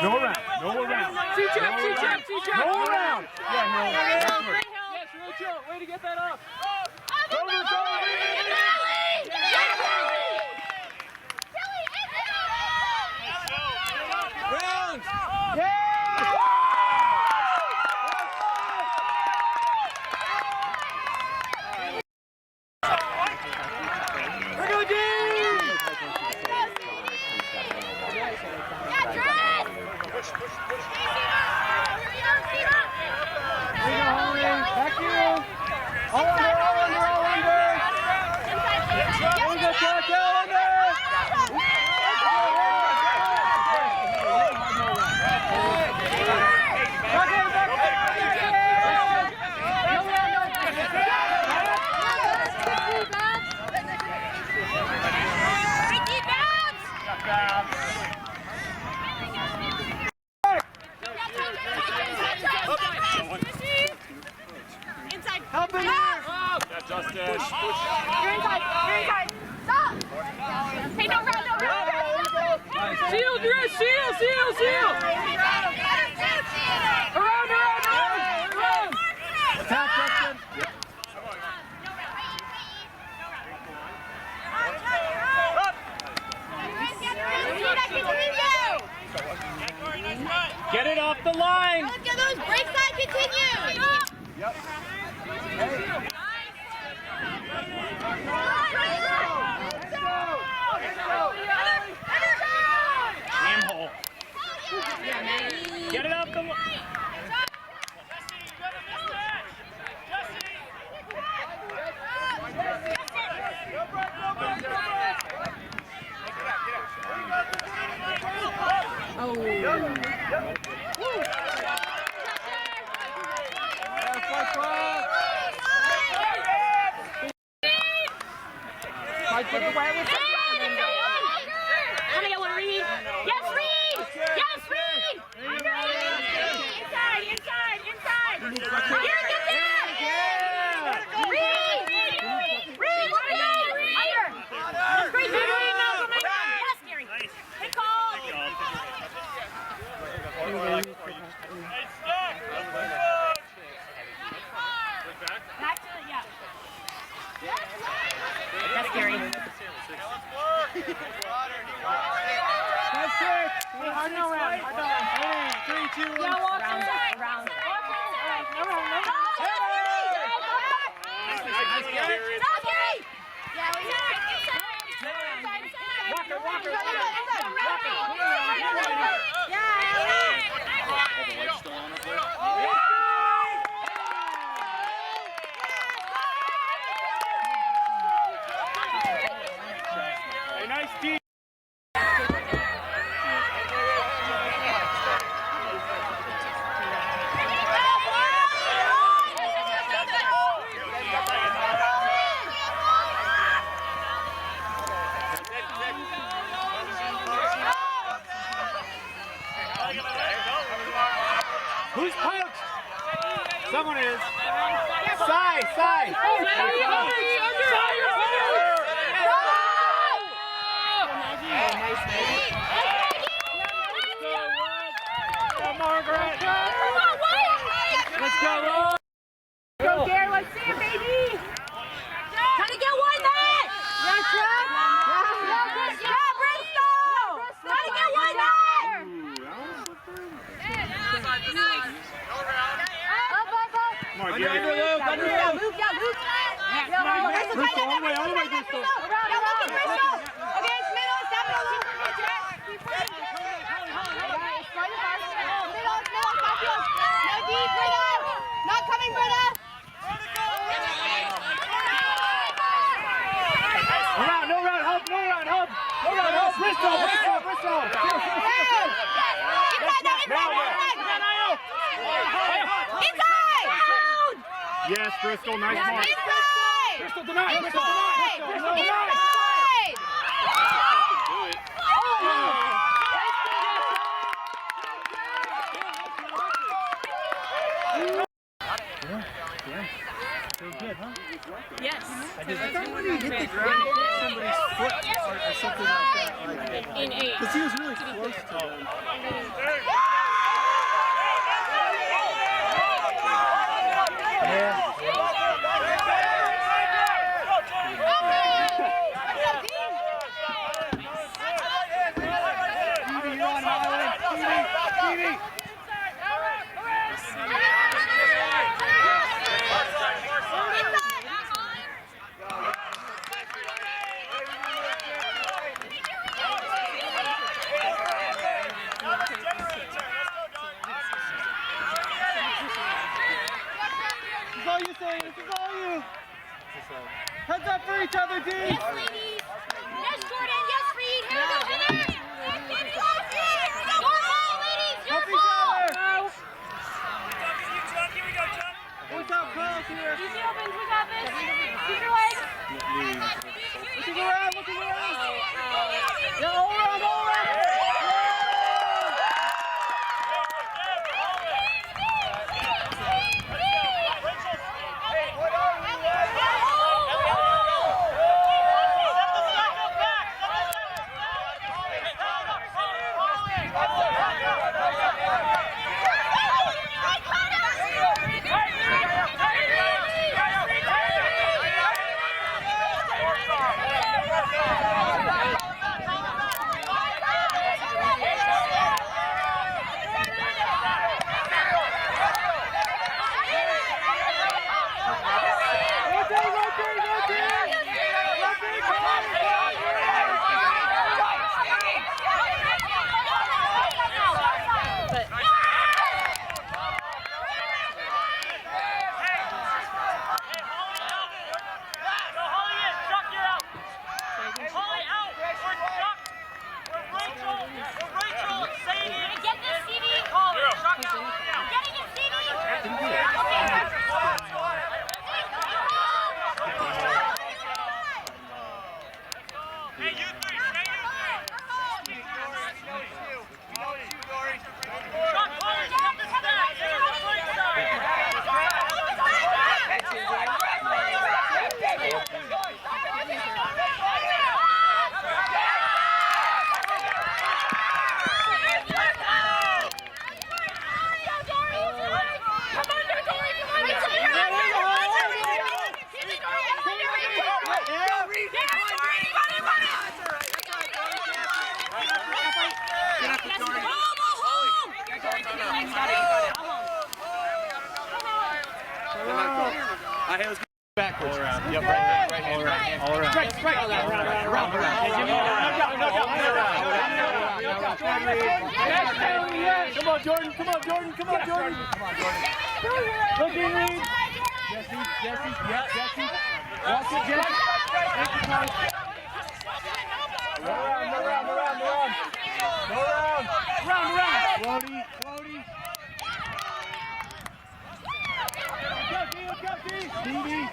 No around. No around. No around. Yeah, no. Yes, really chill. Way to get that up. Round. Get it off the line. Let's get those break side continue. Yep. Game hole. Get it off the line. Who's punched? Someone is. Sai. Margaret. Let's go. Go, Gary. Let's see it, baby. Trying to get one net. Yeah, Chuck. Yeah, Bristol. Trying to get one net. Come on, Gary. Move. Bristol, all the way, Bristol. Okay, it's middle. Stop it. No deep, Britta. Not coming, Britta. No round, hub. Bristol. Inside. Yes, Bristol, nice mark. Inside. Bristol denied. Feel good, huh? Yes. Somebody hit the ground, somebody's foot or something like that. In 8. Because he was really close to them. Heads up for each other, dude! Yes, ladies! Yes, Jordan! Yes, Reed! Here we go! Ladies! Help each other! What's up, Carl? Here! Easy opens, we got this! Keep your legs! Looking around! Yeah, all around! Backwards. All around. Yep, right hand. All around. Right. Around. Come on, Jordan. Looking, Reed. Jesse. Watch it, Jesse. Go around. Floaty. Stevie.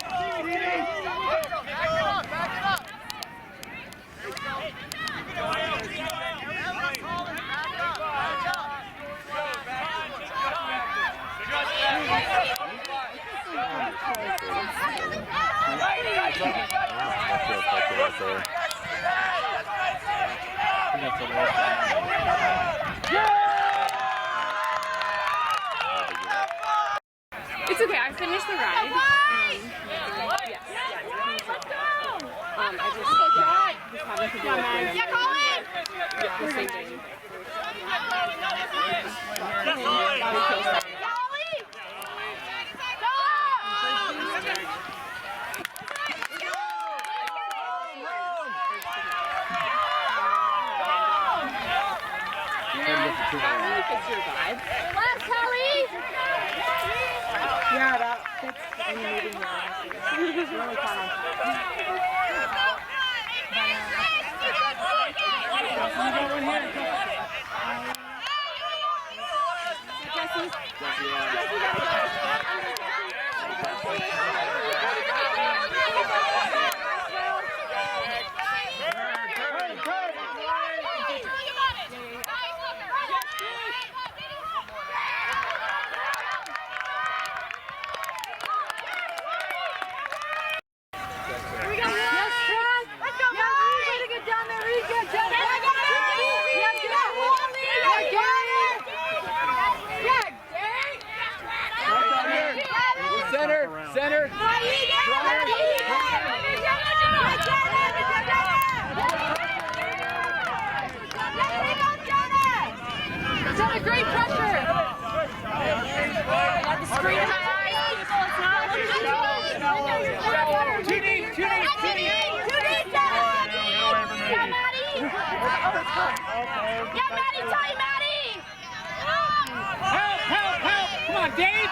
really fits your vibe. Left, Kelly! Yeah, that fits any meeting here, honestly. It's really fun on top. Jesse. Center. Center, great pressure. Got the screen in my eyes, people. It's not looking good. Too deep. Yeah, Maddie. Yeah, Maddie, tie Maddie. Help. Come on, Dave.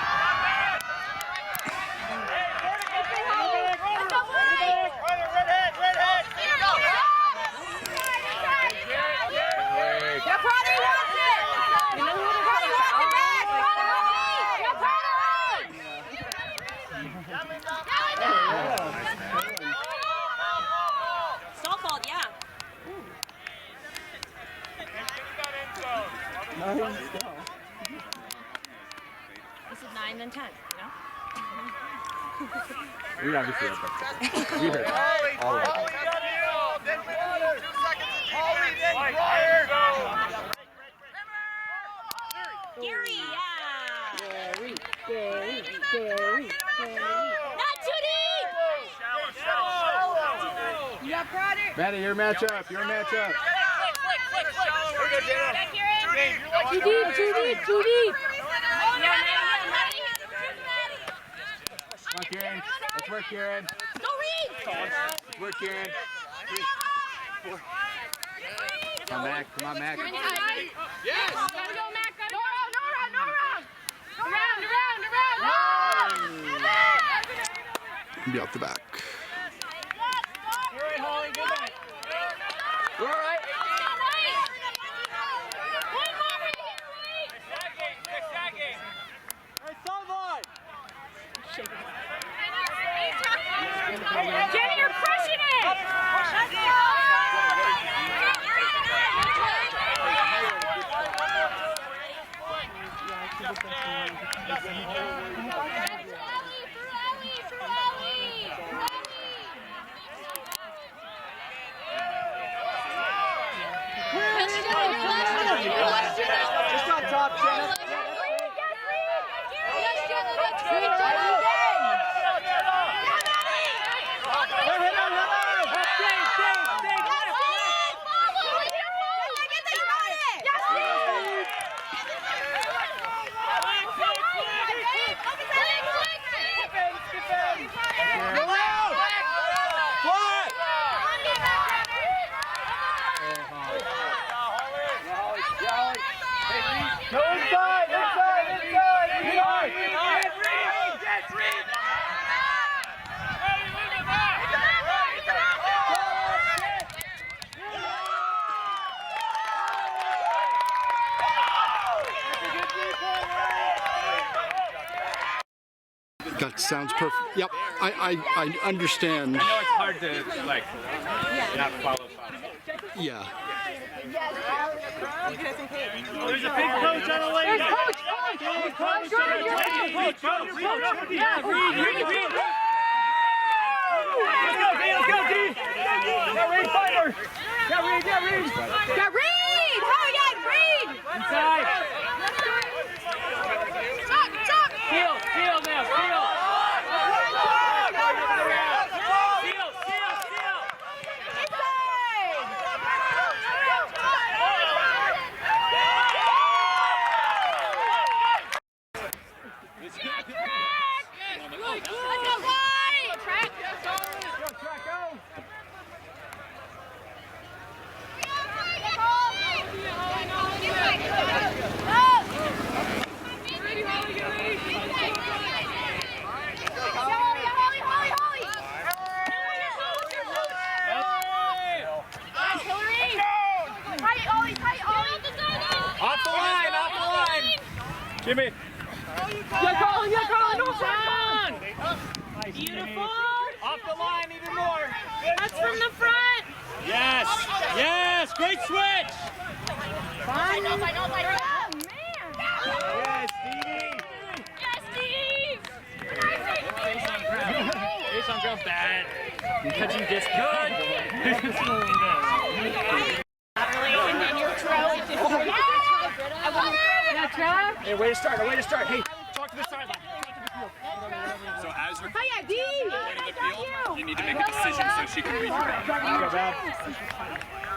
This is 9 then 10, you know? We obviously have that. We heard all of it. Gary, yeah! Gary. Not too deep! You got Crowder? Maddie, your matchup. Back here in. Too deep. Come on, Kieran. Let's work, Kieran. Go Reed! Let's work, Kieran. 3, 4. Come on, Mac. Yes! Gotta go, Mac. Gotta go. Around. Be off the back. All right, Holly, go back. We're all right. Jenny, you're crushing it! Just on top, Jenna. That sounds perfect. Yep, I understand. I know it's hard to not follow. Yeah. There's a big coach on the way. There's coach. Yeah, Reed. Let's go, D. Got Reed, fighter. Got Reed. Got Reed! How we got Reed? Inside. Field now, field. Jimmy. Yeah, Colin, no front. Beautiful. Off the line even more. That's from the front. Yes. Yes. Great switch. I know. Oh, man. Yes, Stevie. Yes, Steve. Face on girls bad. Catching disc good. Hey, way to start. Hey, talk to the sideline. So as you're Hiya, D. going to the field, you need to make a decision so she can read your route.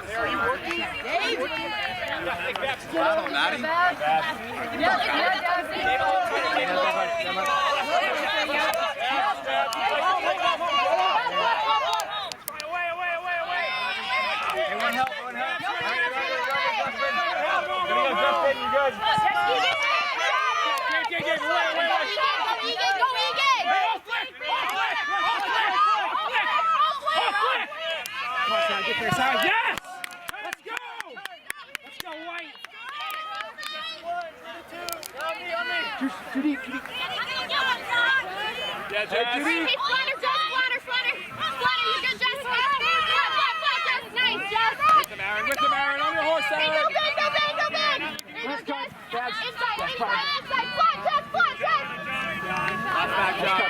Hey, are you working? Maddie? One help. Justin, you good? Get there, side. Yes! Let's go! Let's go, White! Judy. Yeah, Jess. Hey, flutter, you good, Jess? Nice, Jess. With them, Aaron, on your horse, Hey, Aaron. go big. Let's go. Inside. Flat, Jess. Back shot.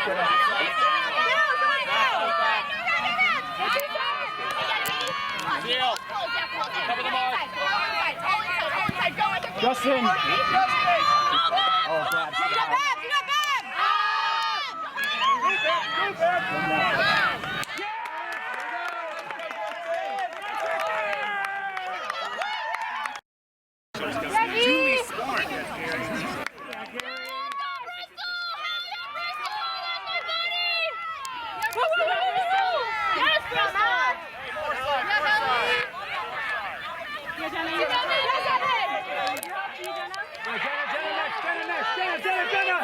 Cover the mark. Justin. Oh, bad. Julie scored. Jenna.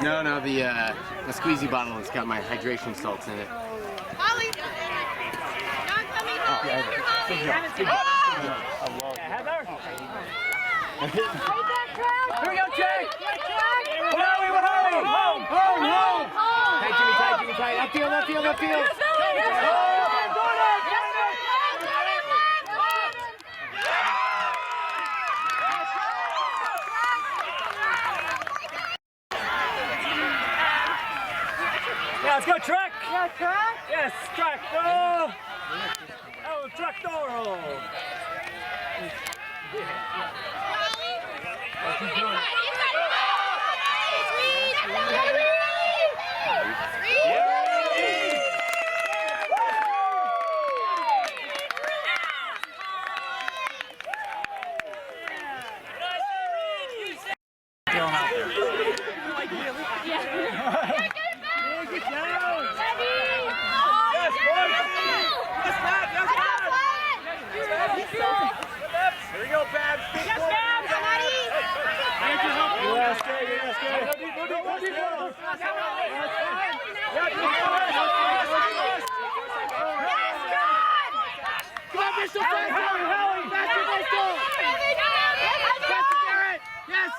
No, the squeezy bottle has got my hydration salts in it. Holly! Not coming home! Heather. Here we go, Jay! Home! Tight, Jimmy, tight. Left field. Yeah, let's go, Truck! Yeah, truck! Yes, Truck! Oh! Oh, Truck Doro! Here we go, Babs. Yes, ma'am! Somebody! Yes, good. Go deep. Bristol, Hallie! Faster, Bristol! Faster, Garrett! Yes!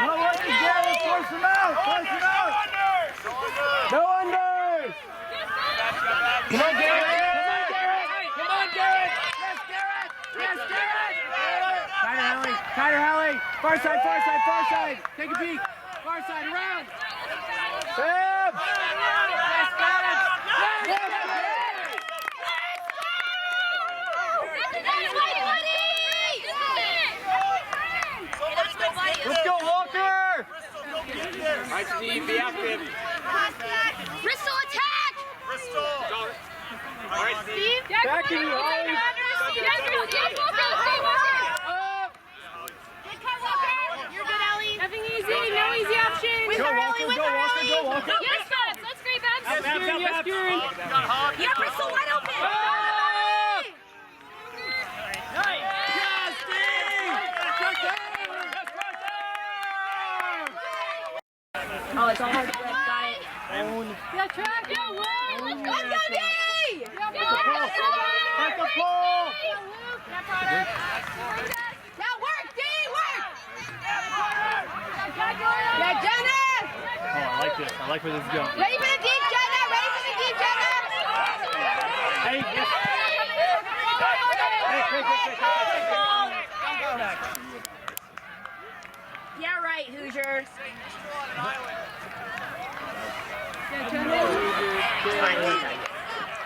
No worries, Garrett. Force him out. Force him out. No unders. Come on, Garrett! Come on, Garrett! Yes, Garrett! Yes, Garrett! Tighter, Hallie! Far side! Take a peek! Far side, around! Sam. Yes, got it! Yes, Let's go, Walker. All right, Steve, be active. Bristol attack! All right, Steve. Back in you, Holly. You're good, Ellie. Nothing easy, no easy options. Go, Walker. Go, Walker. Go, Walker. Yes, Babs. Let's great, Babs. Yes, Kieran! Yeah, Bristol wide open. Yes, Steve! Oh, it's all hard to grip. Got it. Yeah, track. Yeah, let's go, D! Take the ball. Yeah, work, D, work! Yeah, Jenna! Oh, I like this. I like where this is going. Ready for the deep, Jenna! Ready for the deep, Jenna! Hey, yes. Yeah, right, Hoosiers.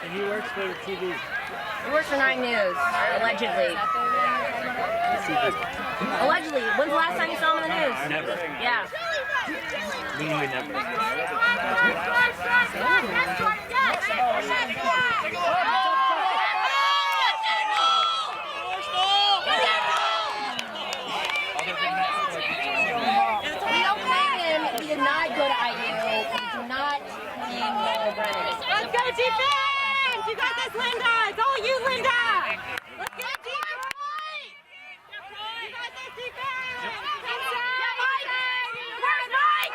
And he works for the TV. He works for 9 News, allegedly. Allegedly. When's the last time you saw him in the news? Never. Yeah. Literally never. We don't blame him. He did not go to IU. He did not name Brennan. Let's go defense! You got this, Linda! It's all you, Linda! Let's go defense! You got this defense! Yeah, Mike! Where's Mike?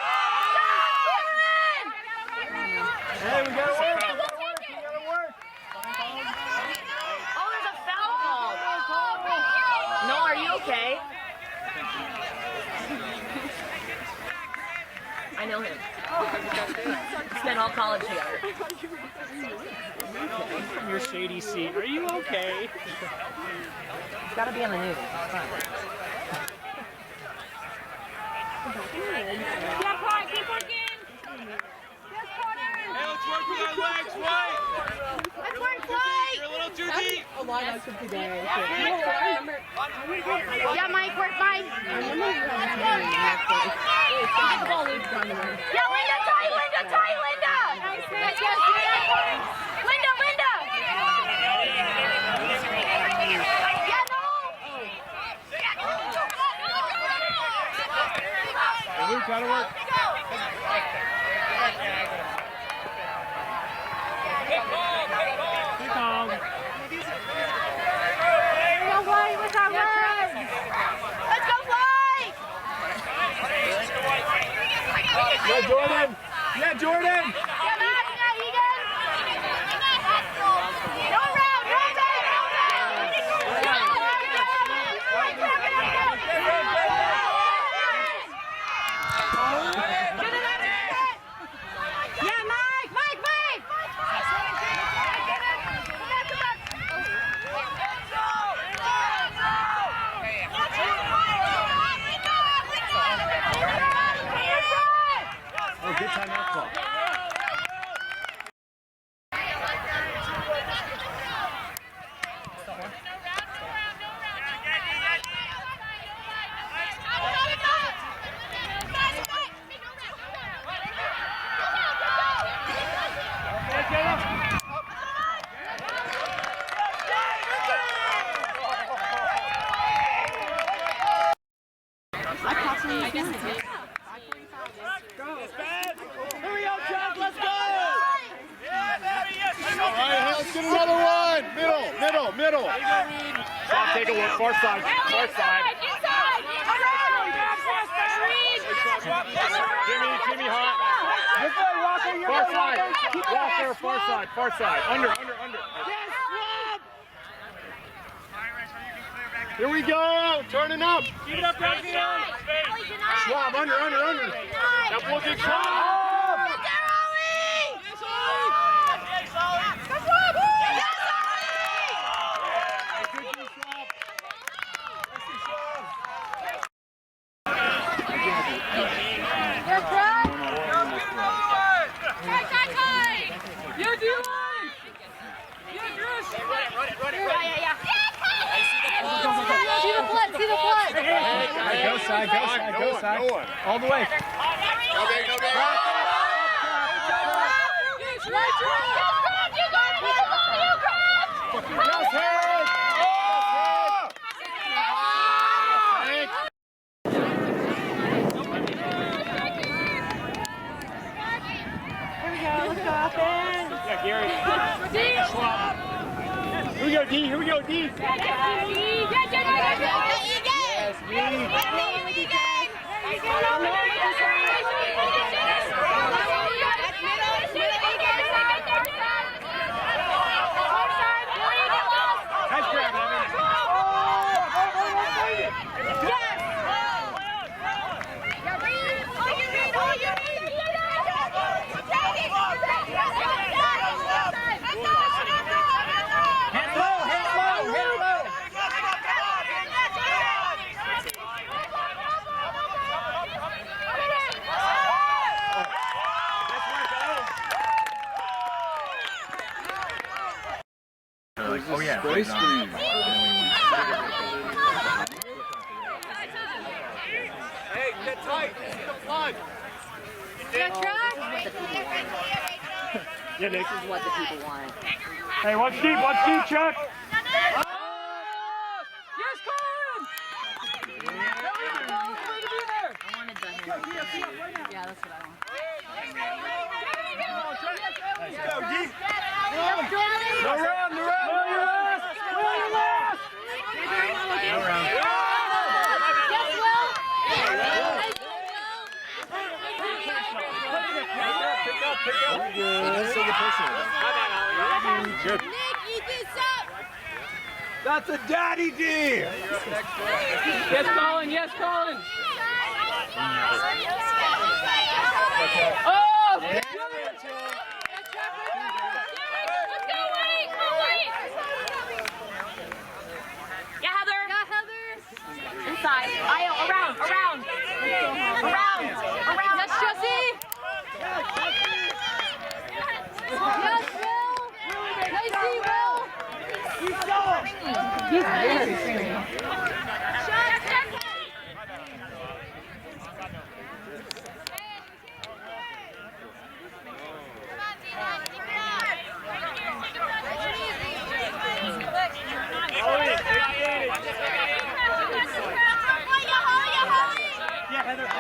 Hey, we gotta work. We gotta work. Oh, there's a foul call. No, are you okay? I know him. Spent all college together. Your shady seat. Are you okay? It's gotta be on the news. Yeah, Clyde, keep working! Yes, Connor! Hey, let's work with our legs, right? Let's work, Clyde! You're a little too deep. Yeah, Mike, work, Mike. Yeah, Linda, tie, Linda, tie, Linda! Nice, Linda, Linda! Yeah, no! Luke, gotta work. Let's go, Fly! Yeah, Jordan. Yeah, Jordan. Yeah, Matt, yeah, Egan! No round, no back, no Yeah, Mike! Mike! Mike! Oh, good timeout call. Hurry up, Chuck, let's go! All right, let's get another one. Middle. Take a look, far side. Inside! Around! Jimmy hot. You're good, Walker. You're Far good, side. Walker. Keep it up. Far side. Under. Here we go. Turning up. Keep it up, downfield. Schwab, under. That ball gets Schwab. Go side. All the way. No big. Yeah, Gary. Here we go, D. Oh yeah. Spray screen. Hey, get tight. See the plug. Yeah, this is what the people want. Hey, watch deep, Chuck. Yes, Colin! I wanted the hand. Yeah, that's what I want. Go deep. No round. Good. Nick, eat this up! That's a daddy D. Yes, Colin! Yes, Colin! Oh! Let's go, Wade! Go, Wade! Yeah, Heather! Inside. Ayo, around! That's Jesse! Yes, Will! Nice, Will! Keep going. He's very Yeah, Heather. Oh!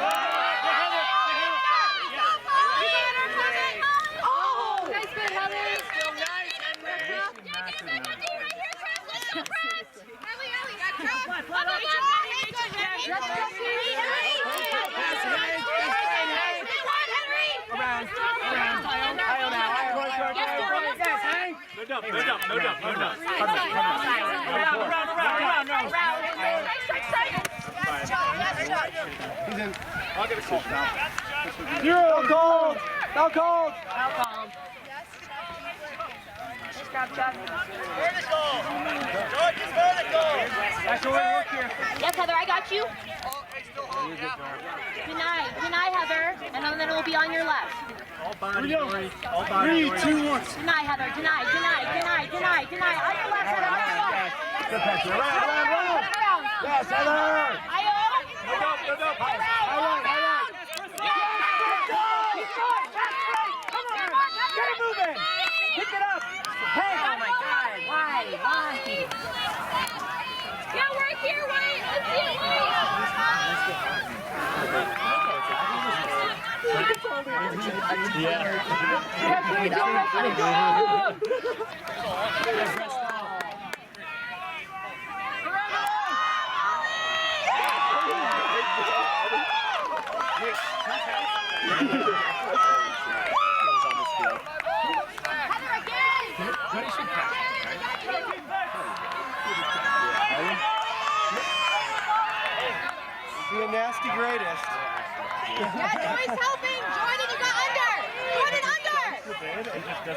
Nice bit, Heather! No dump. I'll get a call. Zero cold. No cold. Yes, Heather, I got you. Deny, Heather, and then it will be on your left. All body. 3, 2, 1. Deny, Heather, deny. On your left, Heather, on your left. Good pass. Around. Yes, Heather. Ayo. No dump. High right. Get it moving. Pick it up. Hey. Oh my God! Why? Yeah, right here, Wade. Let's see it, Wade. Yeah. Be a nasty greatest. Yeah, Joy's helping. Jordan, you got under. Jordan, under.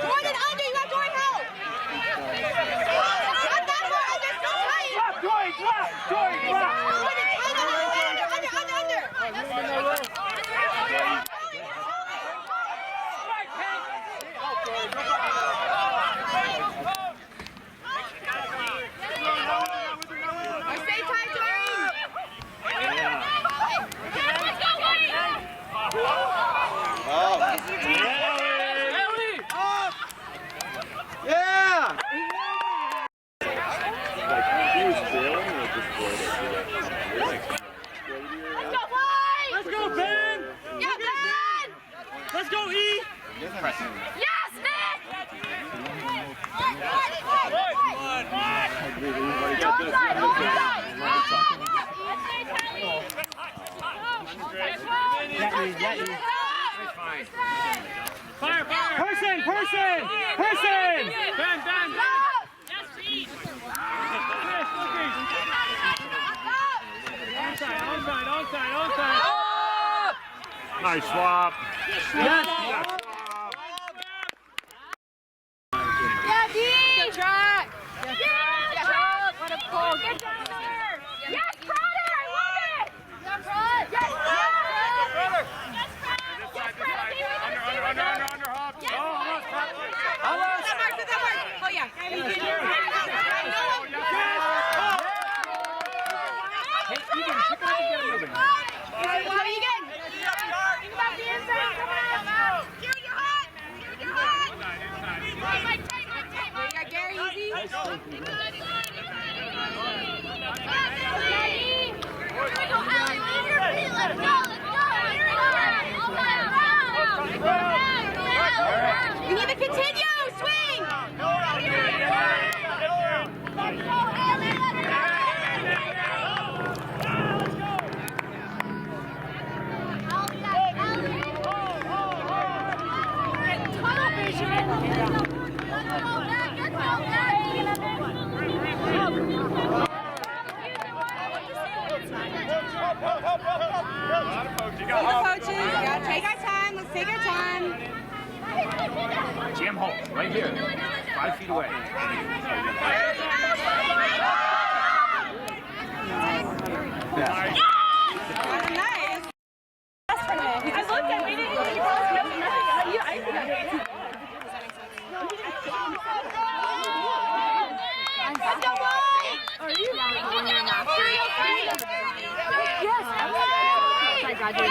Jordan, under. You got Jordan help. Not that far under. Still tight. Drop, Joy, drop. Joy, drop. Jordan, tight under. I say tight, Jordan. Yeah! Let's go, Ben! Yeah, Ben! Let's go, E! Yes, Nick! Fire, fire! Person! Ben! Onside! Nice swap. Yeah, D! Good track! Yes, what a pull! Get down there! Yes, Crowder! I love it! Yes, Crowder! Yes, Crowder! Under, Hop! Yes, Almost! That works! Oh, yeah. Hey, Eden, pick it up and get it moving. What are you getting? Think about the inside. Come on. You're hot. You got Gary easy. You need to continue. Swing. Coaches, you gotta take our time. Let's take our time. Jam hole, right here. 5 feet away. Nice. I looked at we didn't nothing. Let's go, boy! Are you yes, I graduated.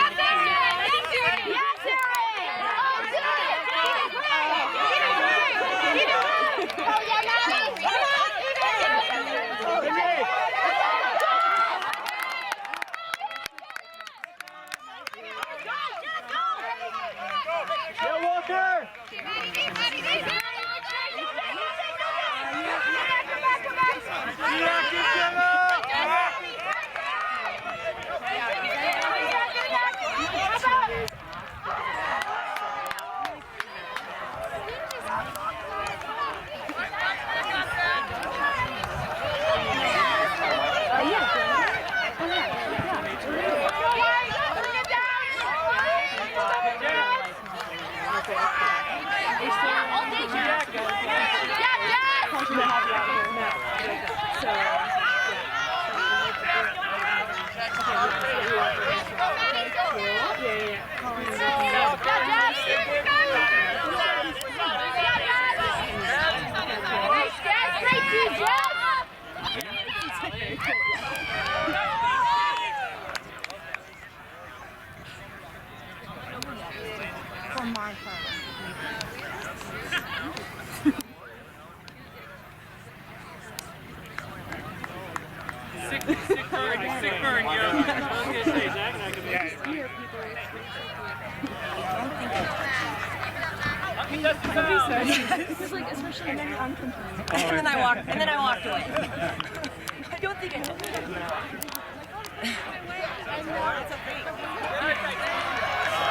Yes, Walker! Sick burn, yo. And then I walked away. I don't think I hit it.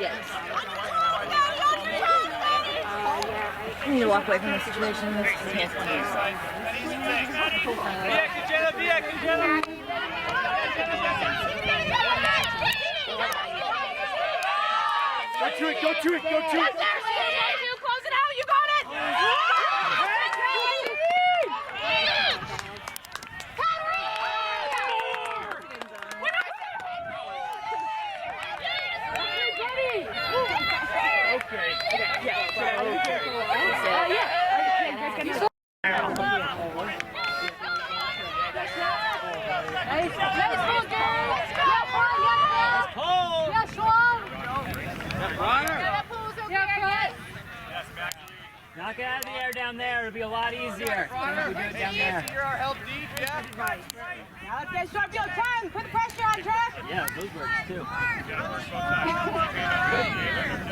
Yes. I need to walk away from this situation. This can't continue. Go to it, go to it, go to it. Close it out, you got it! Knock it out of the air down there. It'll be a lot easier. We do it down there. You're our help deep, yeah. Now let's get short field time. Put the pressure on, Trev. Yeah, those works too.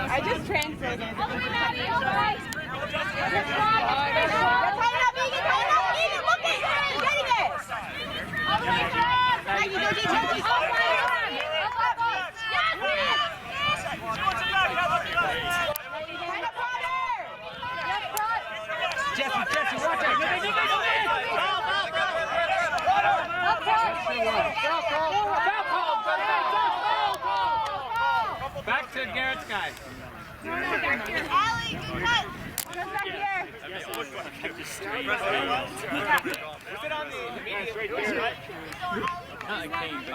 I just translated. All the way, Maddie, all the way. Tighten up, Egan. Tighten up, Egan. Look at him. Getting it. All the way, Trev. Maggie, go deep, go deep. All the way, up. Yes, yes. Tighten up, Potter. Yes, Rod. Jesse, watch out. Back to Garrett's guy. Allie, good cut. Come back here.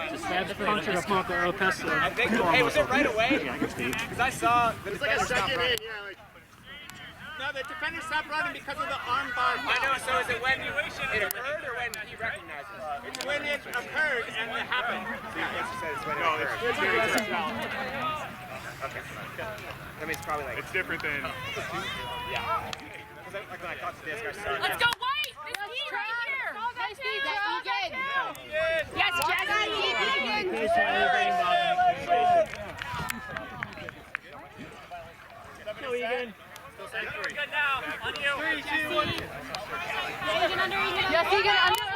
Just stab the puncher to pump the Opesta. I think, hey, was it right away? Because I saw that it's like a second in, yeah. Like, no, the defender stopped running because of the arm bar. I know, so is it when it occurred or when he recognizes? It's when it occurred and it happened. Yeah, it's when it occurred. It's okay. That means probably like... It's different than... Yeah. Because like when I talked to this guy, sorry. Let's go, White! This heat right here! Nice feet, Egan! Yes, Jesse! Go, Egan. Good now. On you. 3, 2, 1. Egan under, Egan. Yes, Egan under.